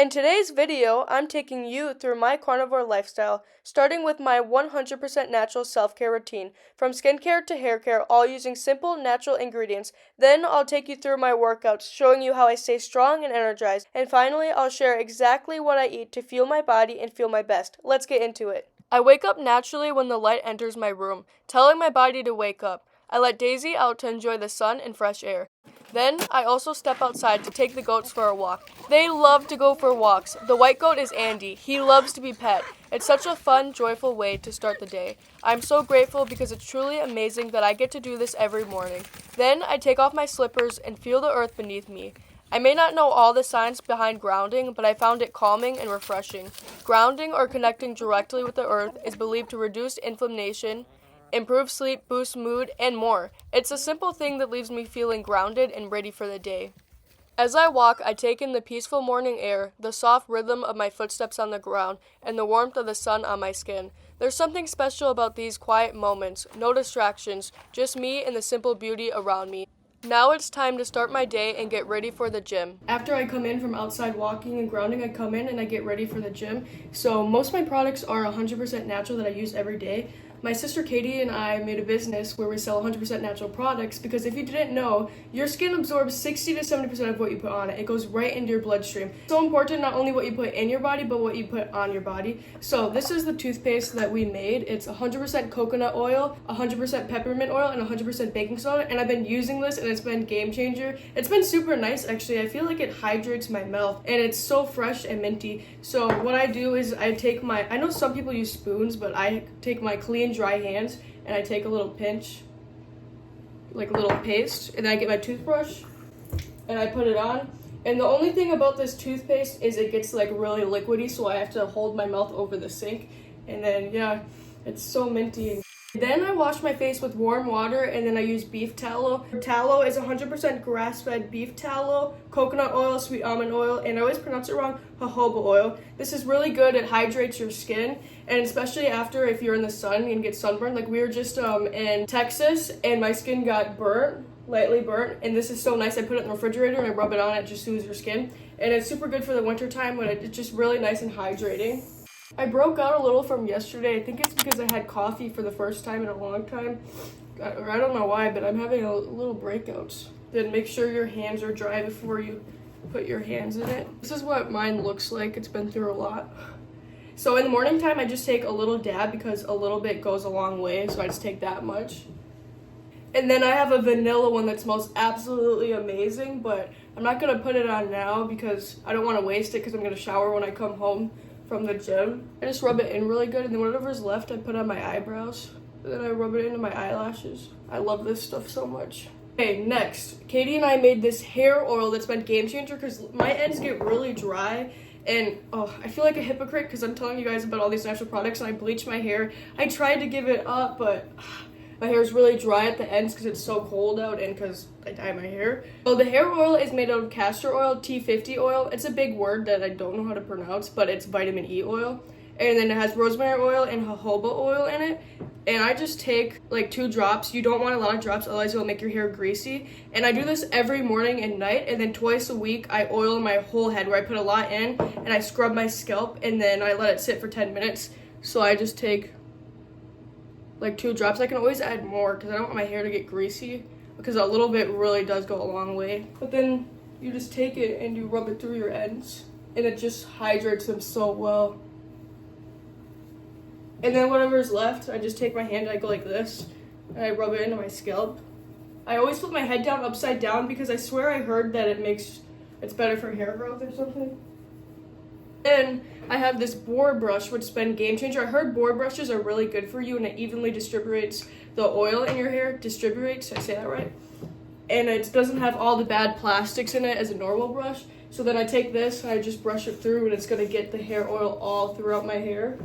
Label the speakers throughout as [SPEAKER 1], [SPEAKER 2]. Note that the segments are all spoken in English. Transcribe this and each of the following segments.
[SPEAKER 1] In today's video, I'm taking you through my carnivore lifestyle, starting with my 100% natural self-care routine, from skincare to hair care, all using simple, natural ingredients. Then I'll take you through my workouts, showing you how I stay strong and energized. And finally, I'll share exactly what I eat to fuel my body and feel my best. Let's get into it. I wake up naturally when the light enters my room, telling my body to wake up. I let Daisy out to enjoy the sun and fresh air. Then, I also step outside to take the goats for a walk. They love to go for walks. The white goat is Andy. He loves to be pet. It's such a fun, joyful way to start the day. I'm so grateful because it's truly amazing that I get to do this every morning. Then, I take off my slippers and feel the earth beneath me. I may not know all the science behind grounding, but I found it calming and refreshing. Grounding or connecting directly with the earth is believed to reduce inflammation, improve sleep, boost mood, and more. It's a simple thing that leaves me feeling grounded and ready for the day. As I walk, I take in the peaceful morning air, the soft rhythm of my footsteps on the ground, and the warmth of the sun on my skin. There's something special about these quiet moments, no distractions, just me and the simple beauty around me. Now it's time to start my day and get ready for the gym. After I come in from outside walking and grounding, I come in and I get ready for the gym. So most of my products are 100% natural that I use every day. My sister Katie and I made a business where we sell 100% natural products because if you didn't know, your skin absorbs 60 to 70% of what you put on it. It goes right into your bloodstream. It's so important not only what you put in your body, but what you put on your body. So this is the toothpaste that we made. It's 100% coconut oil, 100% peppermint oil, and 100% baking soda. And I've been using this and it's been game changer. It's been super nice actually. I feel like it hydrates my mouth and it's so fresh and minty. So what I do is I know some people use spoons, but I take my clean dry hands and I take a little pinch, like a little paste, and then I get my toothbrush and I put it on. And the only thing about this toothpaste is it gets like really liquidy, so I have to hold my mouth over the sink. And then yeah, it's so minty. Then I wash my face with warm water and then I use beef tallow. Tallow is 100% grass-fed beef tallow, coconut oil, sweet almond oil, and I always pronounce it wrong, jojoba oil. This is really good. It hydrates your skin, and especially after if you're in the sun and get sunburned. Like we were just in Texas and my skin got burnt, lightly burnt, and this is so nice. I put it in the refrigerator and I rub it on. It just soothes your skin, and it's super good for the winter time when it's just really nice and hydrating. I broke out a little from yesterday. I think it's because I had coffee for the first time in a long time. I don't know why, but I'm having a little breakouts. Then make sure your hands are dry before you put your hands in it. This is what mine looks like. It's been through a lot. So in the morning time, I just take a little dab because a little bit goes a long way. So I just take that much. And then I have a vanilla one that smells absolutely amazing, but I'm not going to put it on now because I don't want to waste it because I'm going to shower when I come home from the gym. I just rub it in really good, and then whatever's left I put on my eyebrows, and then I rub it into my eyelashes. I love this stuff so much. Okay, next, Katie and I made this hair oil that's been game changer because my ends get really dry, and I feel like a hypocrite because I'm telling you guys about all these natural products and I bleach my hair. I tried to give it up, but my hair is really dry at the ends because it's so cold out and because I dye my hair. So the hair oil is made out of castor oil, T50 oil. It's a big word that I don't know how to pronounce, but it's vitamin E oil. And then it has rosemary oil and jojoba oil in it. And I just take like 2 drops. You don't want a lot of drops, otherwise it'll make your hair greasy. And I do this every morning and night, and then twice a week I oil my whole head where I put a lot in and I scrub my scalp and then I let it sit for 10 minutes. So I just take like 2 drops. I can always add more because I don't want my hair to get greasy because a little bit really does go a long way. But then you just take it and you rub it through your ends and it just hydrates them so well. And then whatever's left, I just take my hand and I go like this and I rub it into my scalp. I always put my head down upside down because I swear I heard that it's better for hair growth or something. Then I have this boar brush, which has been game changer. I heard boar brushes are really good for you and it evenly distributes the oil in your hair. Distributes, I say that right? And it doesn't have all the bad plastics in it as a normal brush. So then I take this and I just brush it through and it's gonna get the hair oil all throughout my hair.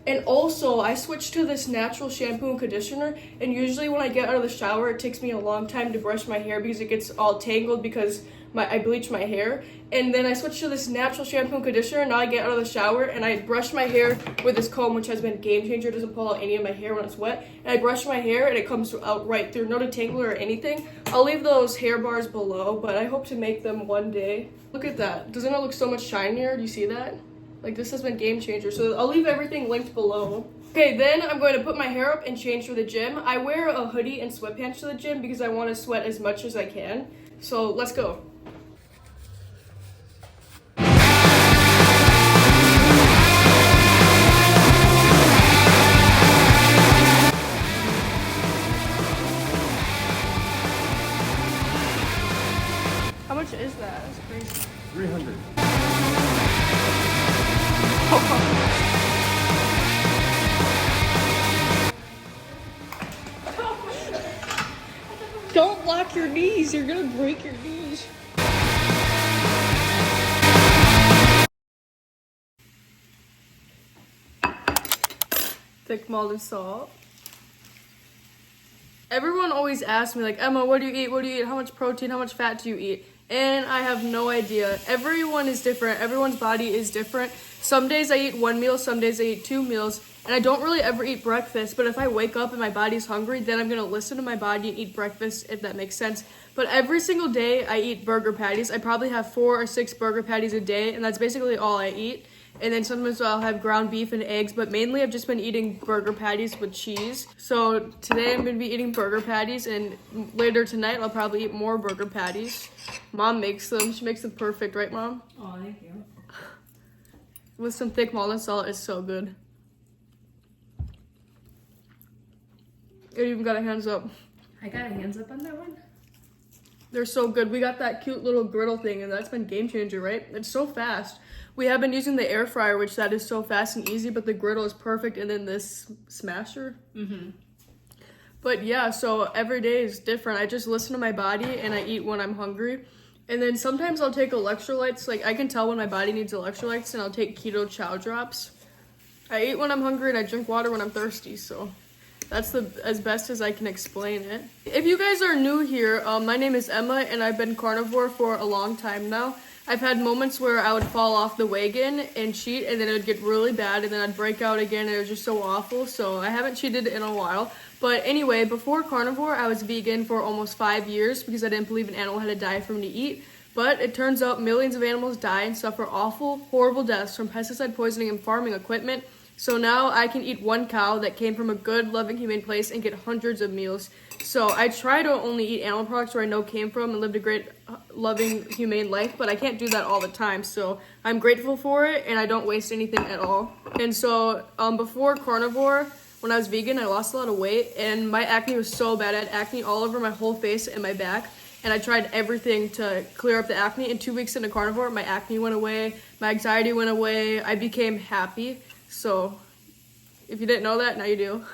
[SPEAKER 1] And also, I switched to this natural shampoo and conditioner, and usually when I get out of the shower, it takes me a long time to brush my hair because it gets all tangled because I bleach my hair, and then I switched to this natural shampoo and conditioner. Now I get out of the shower and I brush my hair with this comb, which has been a game changer. It doesn't pull out any of my hair when it's wet. And I brush my hair and it comes out right through, no detangler or anything. I'll leave those hair bars below, but I hope to make them one day. Look at that. Doesn't it look so much shinier? Do you see that? Like, this has been game changer. So I'll leave everything linked below. Okay, then I'm going to put my hair up and change for the gym. I wear a hoodie and sweatpants to the gym because I want to sweat as much as I can. So let's go. How much is that? That's crazy.
[SPEAKER 2] 300.
[SPEAKER 1] Don't lock your knees. You're gonna break your knees. Thick molten salt. Everyone always asks me, like, Emma, what do you eat? What do you eat? How much protein? How much fat do you eat? And I have no idea. Everyone is different. Everyone's body is different. Some days I eat one meal, some days I eat 2 meals, and I don't really ever eat breakfast. But if I wake up and my body's hungry, then I'm gonna listen to my body and eat breakfast, if that makes sense. But every single day I eat burger patties. I probably have 4 or 6 burger patties a day, and that's basically all I eat. And then sometimes I'll have ground beef and eggs, but mainly I've just been eating burger patties with cheese. So today I'm gonna be eating burger patties, and later tonight I'll probably eat more burger patties. Mom makes them. She makes them perfect, right, Mom?
[SPEAKER 3] Oh, thank you.
[SPEAKER 1] With some thick molten salt, it's so good. It even got a hands up.
[SPEAKER 3] I got a hands up on that one.
[SPEAKER 1] They're so good. We got that cute little griddle thing, and that's been game changer, right? It's so fast. We have been using the air fryer, which that is so fast and easy, but the griddle is perfect, and then this smasher. But yeah, so every day is different. I just listen to my body, and I eat when I'm hungry. And then sometimes I'll take electrolytes. Like, I can tell when my body needs electrolytes, and I'll take keto chow drops. I eat when I'm hungry, and I drink water when I'm thirsty, so that's as best as I can explain it. If you guys are new here, my name is Emma, and I've been carnivore for a long time now. I've had moments where I would fall off the wagon and cheat, and then it would get really bad, and then I'd break out again, and it was just so awful, so I haven't cheated in a while. But anyway, before carnivore, I was vegan for almost 5 years because I didn't believe an animal had to die for me to eat. But it turns out millions of animals die and suffer awful, horrible deaths from pesticide poisoning and farming equipment. So now I can eat one cow that came from a good, loving, humane place and get hundreds of meals. So I try to only eat animal products where I know came from and lived a great, loving, humane life, but I can't do that all the time. So I'm grateful for it, and I don't waste anything at all. And so before carnivore, when I was vegan, I lost a lot of weight, and my acne was so bad. I had acne all over my whole face and my back, and I tried everything to clear up the acne. In 2 weeks into carnivore, my acne went away, my anxiety went away, I became happy. So if you didn't know that, now you do.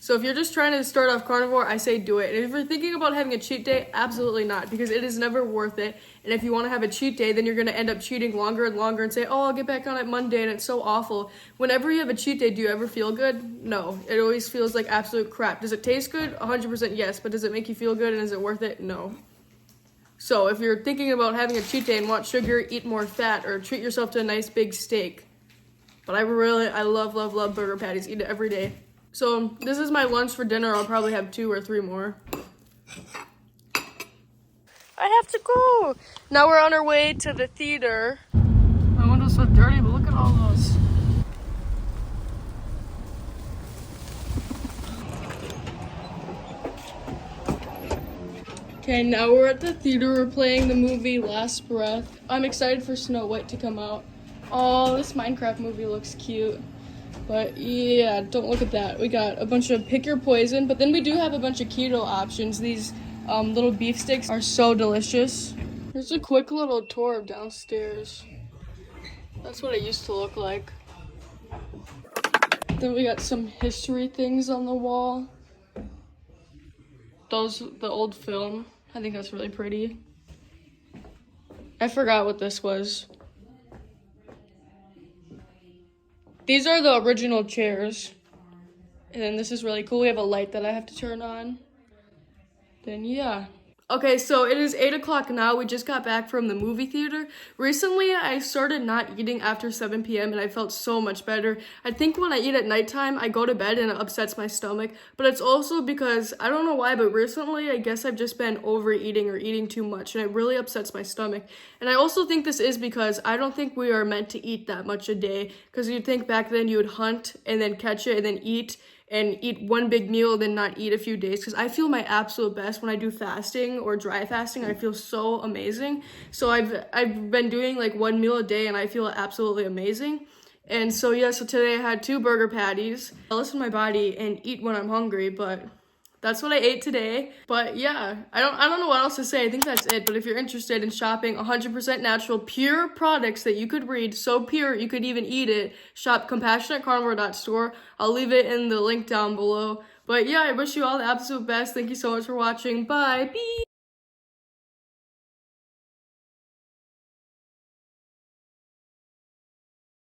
[SPEAKER 1] So if you're just trying to start off carnivore, I say do it. And if you're thinking about having a cheat day, absolutely not, because it is never worth it. And if you want to have a cheat day, then you're going to end up cheating longer and longer and say, oh, I'll get back on it Monday, and it's so awful. Whenever you have a cheat day, do you ever feel good? No. It always feels like absolute crap. Does it taste good? 100% yes. But does it make you feel good, and is it worth it? No. So if you're thinking about having a cheat day and want sugar, eat more fat, or treat yourself to a nice big steak. But I love burger patties. Eat it every day. So this is my lunch. For dinner, I'll probably have 2 or 3 more. I have to go. Now we're on our way to the theater. My window's so dirty, but look at all those. Okay, now we're at the theater. We're playing the movie Last Breath. I'm excited for Snow White to come out. Oh, this Minecraft movie looks cute. But yeah, don't look at that. We got a bunch of pick your poison, but then we do have a bunch of keto options. These little beef sticks are so delicious. Here's a quick little tour of downstairs. That's what it used to look like. Then we got some history things on the wall. The old film. I think that's really pretty. I forgot what this was. These are the original chairs. And then this is really cool. We have a light that I have to turn on. Then yeah. Okay, so it is 8 o'clock now. We just got back from the movie theater. Recently, I started not eating after 7 p.m. and I felt so much better. I think when I eat at nighttime, I go to bed and it upsets my stomach. But it's also because, I don't know why, but recently, I guess I've just been overeating or eating too much and it really upsets my stomach. And I also think this is because I don't think we are meant to eat that much a day. Because you'd think back then you would hunt and then catch it and then eat one big meal, then not eat a few days, because I feel my absolute best when I do fasting or dry fasting. I feel so amazing. So I've been doing like one meal a day and I feel absolutely amazing. And so yeah, so today I had 2 burger patties. I listen to my body and eat when I'm hungry, but that's what I ate today. But yeah, I don't know what else to say. I think that's it. But if you're interested in shopping 100% natural, pure products that you could read, so pure you could even eat it, shop compassionatecarnivore.store. I'll leave it in the link down below. But yeah, I wish you all the absolute best. Thank you so much for watching. Bye. Beep.